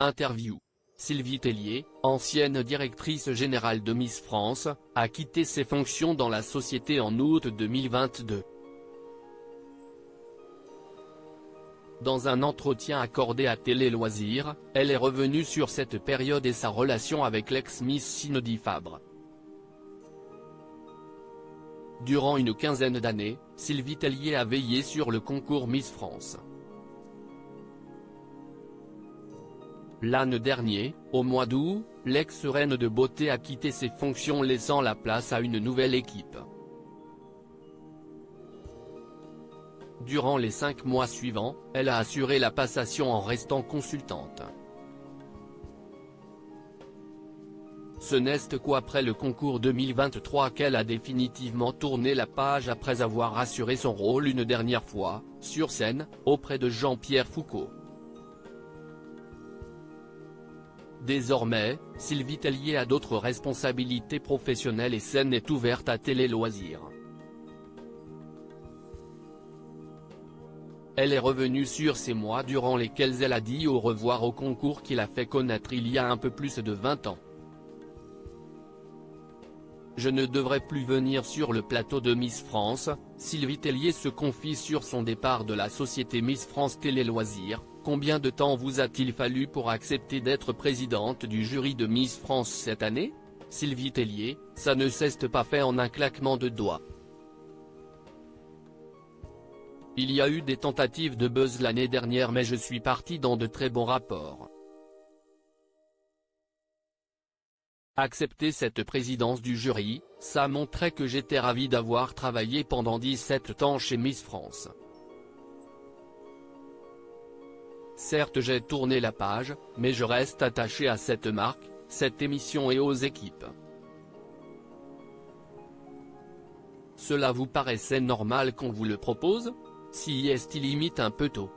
Interview. Sylvie Tellier, ancienne directrice générale de Miss France, a quitté ses fonctions dans la société en août 2022. Dans un entretien accordé à Télé Loisirs, elle est revenue sur cette période et sa relation avec l'ex-Miss Cindy Fabre. Durant une quinzaine d'années, Sylvie Tellier a veillé sur le concours Miss France. L'année dernière, au mois d'août, l'ex-reine de beauté a quitté ses fonctions laissant la place à une nouvelle équipe. Durant les 5 mois suivants, elle a assuré la passation en restant consultante. Ce n'est qu'après le concours 2023 qu'elle a définitivement tourné la page après avoir assuré son rôle une dernière fois, sur scène, auprès de Jean-Pierre Foucault. Désormais, Sylvie Tellier a d'autres responsabilités professionnelles et scène est ouverte à Télé Loisirs. Elle est revenue sur ces mois durant lesquels elle a dit au revoir au concours qui l'a fait connaître il y a un peu plus de 20 ans. Je ne devrais plus venir sur le plateau de Miss France. Sylvie Tellier se confie sur son départ de la société Miss France Télé Loisirs. Combien de temps vous a-t-il fallu pour accepter d'être présidente du jury de Miss France cette année? Sylvie Tellier, ça ne s'est pas fait en un claquement de doigts. Il y a eu des tentatives de buzz l'année dernière mais je suis partie dans de très bons rapports. Accepter cette présidence du jury, ça montrait que j'étais ravie d'avoir travaillé pendant 17 ans chez Miss France. Certes j'ai tourné la page, mais je reste attaché à cette marque, cette émission et aux équipes. Cela vous paraissait normal qu'on vous le propose? Si est-il limite un peu tôt.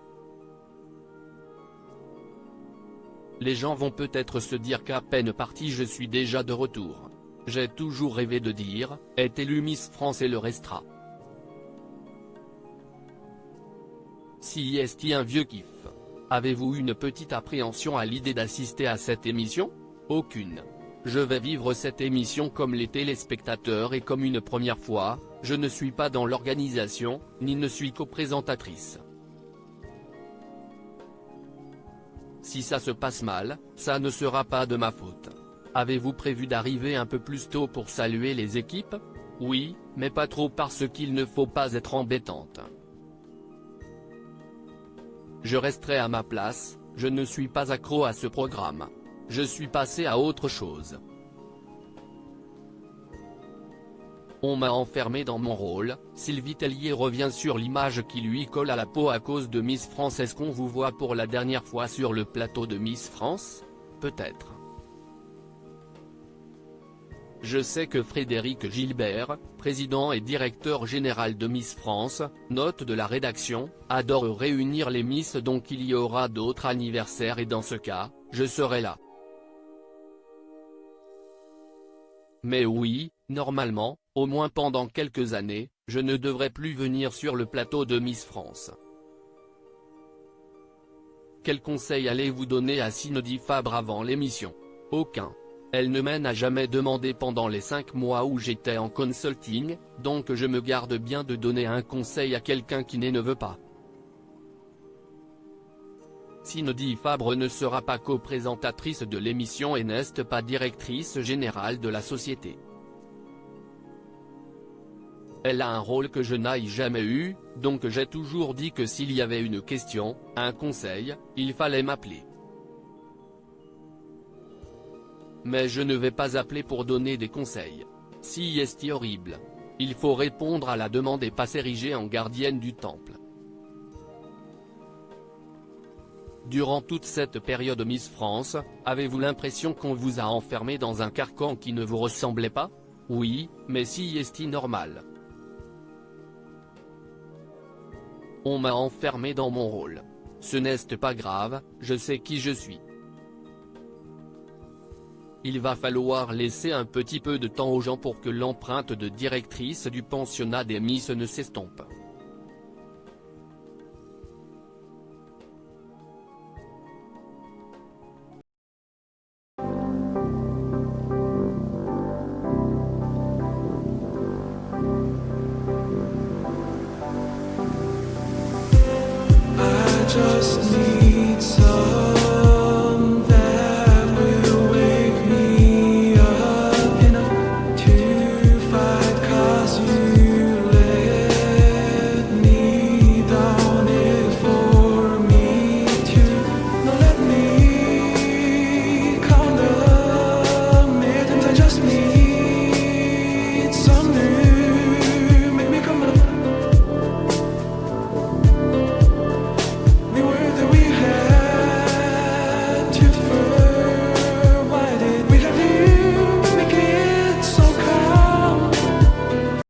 Les gens vont peut-être se dire qu'à peine parti je suis déjà de retour. J'ai toujours rêvé de dire, est élu Miss France et le restera. Si est-il un vieux kiff. Avez-vous une petite appréhension à l'idée d'assister à cette émission? Aucune. Je vais vivre cette émission comme les téléspectateurs et comme une première fois, je ne suis pas dans l'organisation, ni ne suis co-présentatrice. Si ça se passe mal, ça ne sera pas de ma faute. Avez-vous prévu d'arriver un peu plus tôt pour saluer les équipes? Oui, mais pas trop parce qu'il ne faut pas être embêtante. Je resterai à ma place, je ne suis pas accro à ce programme. Je suis passé à autre chose. On m'a enfermé dans mon rôle. Sylvie Tellier revient sur l'image qui lui colle à la peau à cause de Miss France. Est-ce qu'on vous voit pour la dernière fois sur le plateau de Miss France? Peut-être. Je sais que Frédéric Gilbert, président et directeur général de Miss France, note de la rédaction, adore réunir les Miss donc il y aura d'autres anniversaires et dans ce cas, je serai là. Mais oui, normalement, au moins pendant quelques années, je ne devrais plus venir sur le plateau de Miss France. Quel conseil allez-vous donner à Cindy Fabre avant l'émission? Aucun. Elle ne m'a jamais demandé pendant les 5 mois où j'étais en consulting, donc je me garde bien de donner un conseil à quelqu'un qui ne veut pas. Cindy Fabre ne sera pas co-présentatrice de l'émission et n'est pas directrice générale de la société. Elle a un rôle que je n'ai jamais eu, donc j'ai toujours dit que s'il y avait une question, un conseil, il fallait m'appeler. Mais je ne vais pas appeler pour donner des conseils. Si est horrible. Il faut répondre à la demande et pas s'ériger en gardienne du temple. Durant toute cette période Miss France, avez-vous l'impression qu'on vous a enfermé dans un carcan qui ne vous ressemblait pas? Oui, mais si est normal. On m'a enfermé dans mon rôle. Ce n'est pas grave, je sais qui je suis. Il va falloir laisser un petit peu de temps aux gens pour que l'empreinte de directrice du pensionnat des Miss ne s'estompe.